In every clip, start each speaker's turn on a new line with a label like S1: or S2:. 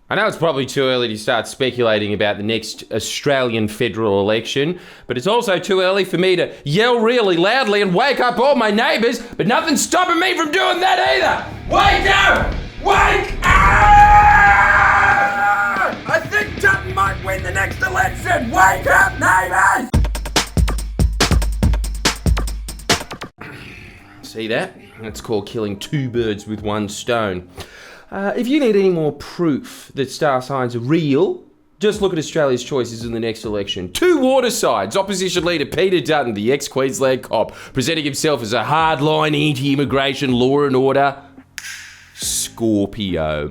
S1: I know it's probably too early to start speculating about the next Australian federal election, but it's also too early for me to yell really loudly and wake up all my neighbours, but nothing's stopping me from doing that either! Wake up! Wake up! I think Dutton might win the next election! Wake up, neighbours! See that? That's called killing two birds with one stone. If you need any more proof that star signs are real, just look at Australia's choices in the next election. Two water sides. Opposition leader Peter Dutton, the ex-Queensland cop, presenting himself as a hardline anti-immigration law and order Scorpio.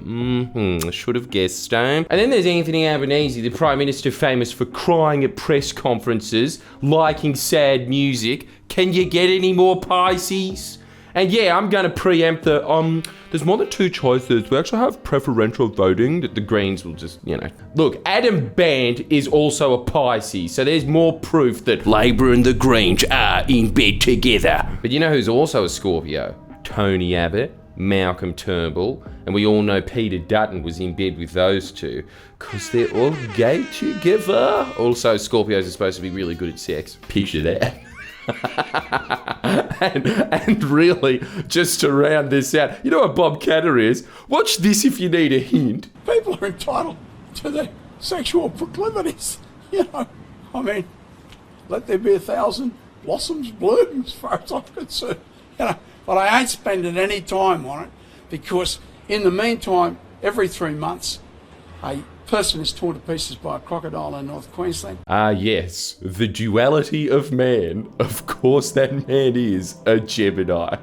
S1: Should have guessed, Stone. And then there's Anthony Albanese, the Prime Minister famous for crying at press conferences, liking sad music. Can you get any more Pisces? And yeah, I'm going to preempt the, there's more than two choices. We actually have preferential voting that the Greens will just, Look, Adam Band is also a Pisces, so there's more proof that Labor and the Greens are in bed together. But you know who's also a Scorpio? Tony Abbott, Malcolm Turnbull, and we all know Peter Dutton was in bed with those two, because they're all gay together. Also, Scorpios are supposed to be really good at sex. Picture that. and really, just to round this out, you know what Bob Catter is? Watch this if you need a hint.
S2: People are entitled to their sexual proclivities. I mean, let there be 1,000 blossoms bloom as far as I'm concerned. But I ain't spending any time on it, because in the meantime, every 3 months, a person is torn to pieces by a crocodile in North Queensland.
S1: Yes, the duality of man. Of course that man is a Gemini.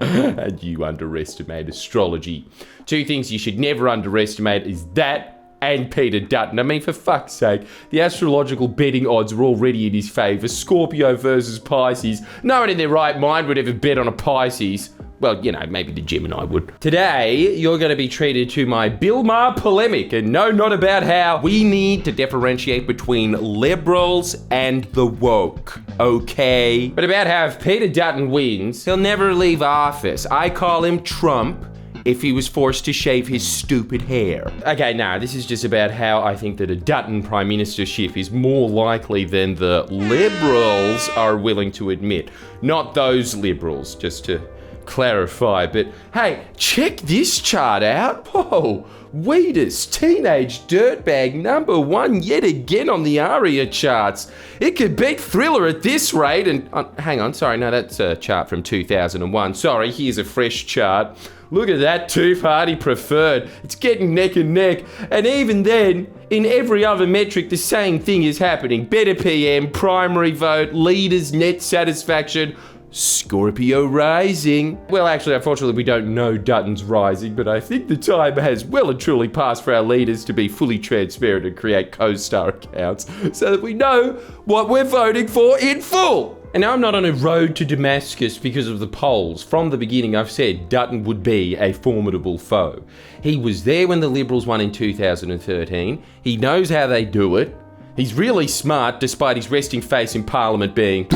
S1: And you underestimate astrology. Two things you should never underestimate is that and Peter Dutton. I mean, for fuck's sake, the astrological betting odds are already in his favour. Scorpio versus Pisces. No one in their right mind would ever bet on a Pisces. Well, maybe the Gemini would. Today, you're going to be treated to my Bill Maher polemic, and no, not about how we need to differentiate between liberals and the woke, okay? But about how if Peter Dutton wins, he'll never leave office. I call him Trump if he was forced to shave his stupid hair. Okay, this is just about how I think that a Dutton prime ministership is more likely than the liberals are willing to admit. Not those liberals, just to clarify. But hey, check this chart out. Whoa, Wheatus, teenage dirtbag #1 yet again on the ARIA charts. It could beat Thriller at this rate. And hang on, sorry, no, that's a chart from 2001. Sorry, here's a fresh chart. Look at that, two-party preferred. It's getting neck and neck. And even then, in every other metric, the same thing is happening. Better PM, primary vote, leaders' net satisfaction, Scorpio rising. Well, actually, unfortunately, we don't know Dutton's rising, but I think the time has well and truly passed for our leaders to be fully transparent and create co-star accounts so that we know what we're voting for in full. And now I'm not on a road to Damascus because of the polls. From the beginning, I've said Dutton would be a formidable foe. He was there when the Liberals won in 2013. He knows how they do it. He's really smart, despite his resting face in Parliament being...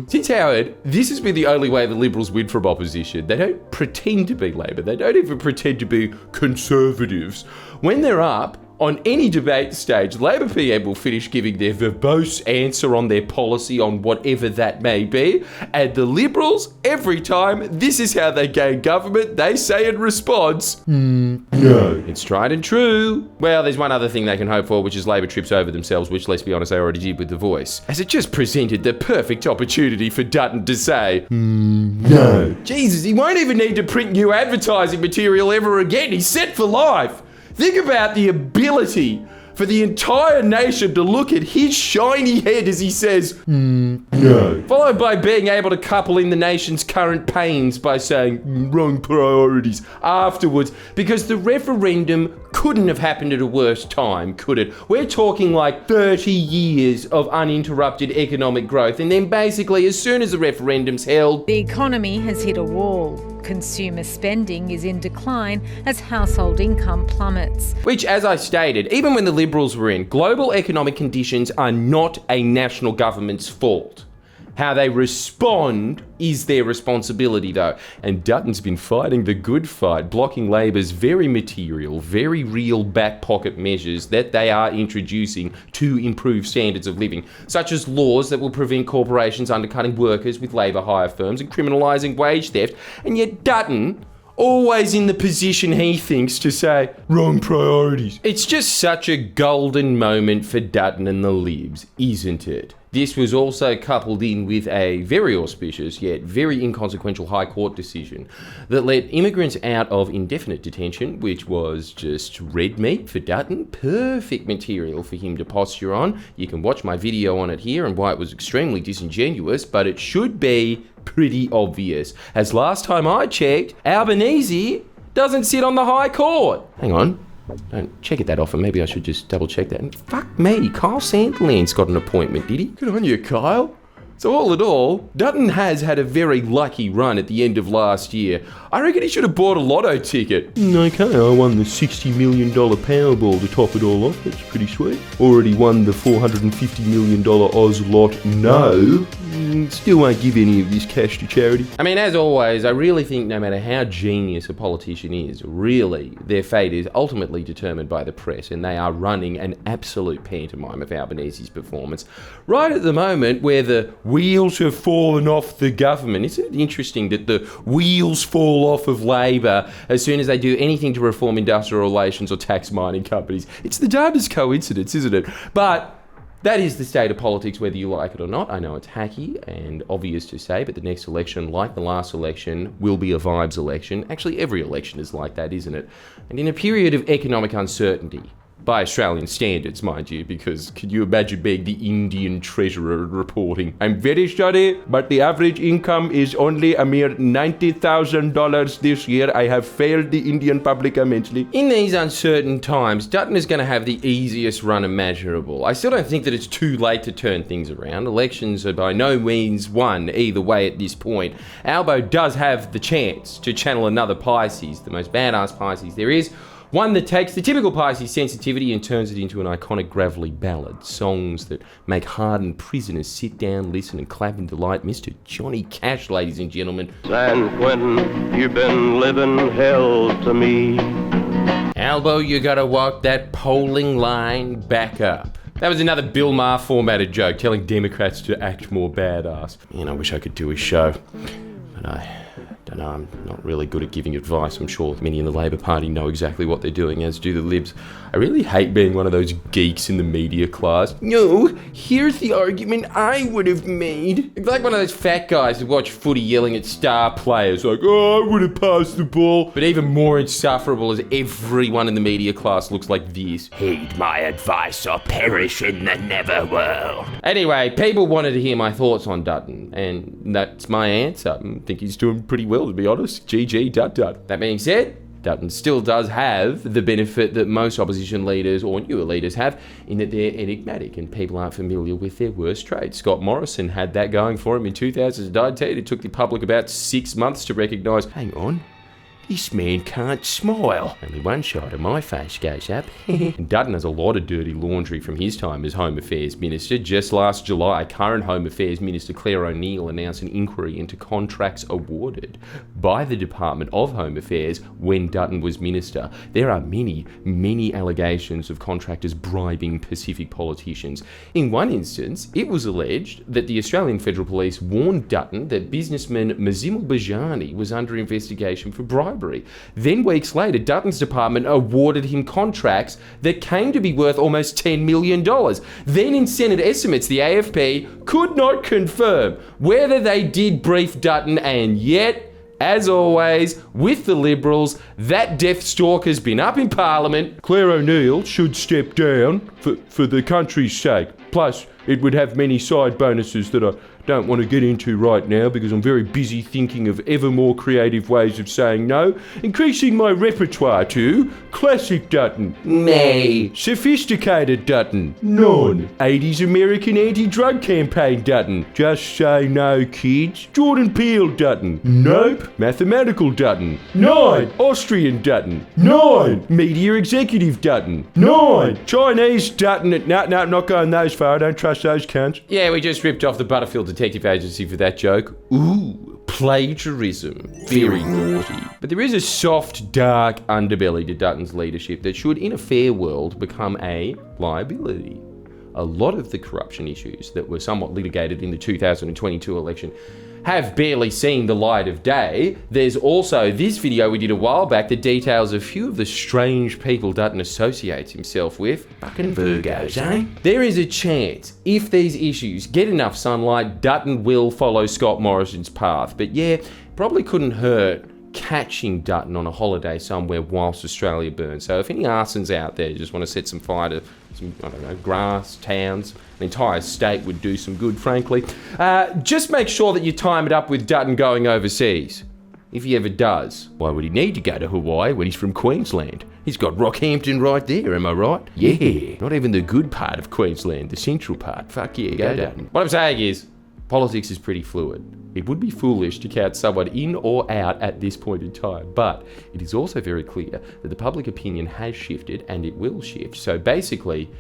S1: Since Howard, this has been the only way the Liberals win from opposition. They don't pretend to be Labor. They don't even pretend to be Conservatives. When they're up on any debate stage, Labor PM will finish giving their verbose answer on their policy on whatever that may be. And the Liberals, every time, this is how they gain government. They say in response, no. It's tried and true. Well, there's one other thing they can hope for, which is Labor trips over themselves, which, let's be honest, they already did with The Voice. As it just presented the perfect opportunity for Dutton to say, no. Jesus, he won't even need to print new advertising material ever again. He's set for life. Think about the ability for the entire nation to look at his shiny head as he says, no. Followed by being able to couple in the nation's current pains by saying, wrong priorities afterwards, because the referendum couldn't have happened at a worse time, could it? We're talking like 30 years of uninterrupted economic growth, and then basically as soon as the referendum's held,
S3: the economy has hit a wall. Consumer spending is in decline as household income plummets.
S1: Which, as I stated, even when the Liberals were in, global economic conditions are not a national government's fault. How they respond is their responsibility, though. And Dutton's been fighting the good fight, blocking Labor's very material, very real back pocket measures that they are introducing to improve standards of living, such as laws that will prevent corporations undercutting workers with labour hire firms and criminalising wage theft. And yet Dutton, always in the position he thinks to say, wrong priorities. It's just such a golden moment for Dutton and the Libs, isn't it? This was also coupled in with a very auspicious yet very inconsequential High Court decision that let immigrants out of indefinite detention, which was just red meat for Dutton, perfect material for him to posture on. You can watch my video on it here and why it was extremely disingenuous, but it should be pretty obvious. As last time I checked, Albanese doesn't sit on the High Court. Hang on. Don't check it that often. Maybe I should just double check that. And fuck me, Kyle Sandiland's got an appointment, did he? Good on you, Kyle. So all in all, Dutton has had a very lucky run at the end of last year. I reckon he should have bought a lotto ticket. Okay, I won the $60 million Powerball to top it all off. That's pretty sweet. Already won the $450 million Oz lot. No. Still won't give any of this cash to charity. I mean, as always, I really think no matter how genius a politician is, really, their fate is ultimately determined by the press, and they are running an absolute pantomime of Albanese's performance. Right at the moment where the wheels have fallen off the government. Isn't it interesting that the wheels fall off of Labor as soon as they do anything to reform industrial relations or tax mining companies? It's the darndest coincidence, isn't it? But that is the state of politics, whether you like it or not. I know it's hacky and obvious to say, but the next election, like the last election, will be a vibes election. Actually, every election is like that, isn't it? And in a period of economic uncertainty, by Australian standards, mind you, because could you imagine being the Indian treasurer reporting, I'm very sorry, but the average income is only a mere $90,000 this year. I have failed the Indian public immensely. In these uncertain times, Dutton is going to have the easiest run imaginable. I still don't think that it's too late to turn things around. Elections are by no means won either way at this point. Albo does have the chance to channel another Pisces, the most badass Pisces there is. One that takes the typical Pisces sensitivity and turns it into an iconic gravelly ballad. Songs that make hardened prisoners sit down, listen and clap in delight. Mr. Johnny Cash, ladies and gentlemen.
S4: San Quentin, you've been living hell to me.
S1: Albo, you gotta walk that polling line back up. That was another Bill Maher formatted joke, telling Democrats to act more badass. Man, I wish I could do his show. But I don't know, I'm not really good at giving advice. I'm sure many in the Labor Party know exactly what they're doing, as do the Libs. I really hate being one of those geeks in the media class. No, here's the argument I would have made. It's like one of those fat guys who watch footy yelling at star players, like, oh, I would have passed the ball. But even more insufferable is everyone in the media class looks like this. Heed my advice or perish in the netherworld. Anyway, people wanted to hear my thoughts on Dutton, and that's my answer. I think he's doing pretty well, to be honest. GG, Dut. That being said, Dutton still does have the benefit that most opposition leaders or newer leaders have, in that they're enigmatic and people aren't familiar with their worst traits. Scott Morrison had that going for him in 2019. It took the public about 6 months to recognise, hang on, this man can't smile. Only one shot of my face goes up. And Dutton has a lot of dirty laundry from his time as Home Affairs Minister. Just last July, current Home Affairs Minister Claire O'Neill announced an inquiry into contracts awarded by the Department of Home Affairs when Dutton was Minister. There are many allegations of contractors bribing Pacific politicians. In one instance, it was alleged that the Australian Federal Police warned Dutton that businessman Mazim Bajani was under investigation for bribery. Then weeks later, Dutton's department awarded him contracts that came to be worth almost $10 million. Then in Senate estimates, the AFP could not confirm whether they did brief Dutton, and yet, as always, with the Liberals, that death stalk has been up in Parliament. Claire O'Neill should step down for the country's sake. Plus, it would have many side bonuses that I don't want to get into right now because I'm very busy thinking of ever more creative ways of saying no, increasing my repertoire to classic Dutton, nay, sophisticated Dutton, non, 80s American anti-drug campaign Dutton, just say no kids, Jordan Peele Dutton, nope, mathematical Dutton, 9, Austrian Dutton, 9, media executive Dutton, 9, Chinese Dutton, no, not going those far, I don't trust those cunts. Yeah, we just ripped off the Butterfield detective agency for that joke. Ooh, plagiarism. Very naughty. But there is a soft, dark underbelly to Dutton's leadership that should, in a fair world, become a liability. A lot of the corruption issues that were somewhat litigated in the 2022 election have barely seen the light of day. There's also this video we did a while back that details a few of the strange people Dutton associates himself with. Fucking Virgos, eh? There is a chance, if these issues get enough sunlight, Dutton will follow Scott Morrison's path. But yeah, probably couldn't hurt catching Dutton on a holiday somewhere whilst Australia burns. So if any arsons out there just want to set some fire to some, I don't know, grass, towns, an entire state would do some good, frankly. Just make sure that you time it up with Dutton going overseas. If he ever does. Why would he need to go to Hawaii when he's from Queensland? He's got Rockhampton right there, am I right? Yeah, not even the good part of Queensland, the central part. Fuck yeah, go Dutton. What I'm saying is, politics is pretty fluid. It would be foolish to count someone in or out at this point in time, but it is also very clear that the public opinion has shifted and it will shift. So basically,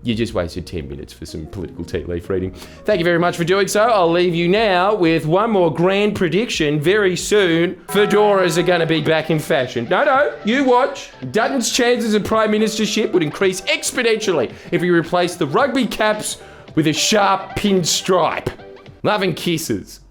S1: you just wasted 10 minutes for some political tea leaf reading. Thank you very much for doing so. I'll leave you now with one more grand prediction. Very soon, fedoras are going to be back in fashion. No, you watch. Dutton's chances of prime ministership would increase exponentially if he replaced the rugby caps with a sharp pinstripe. Love and kisses.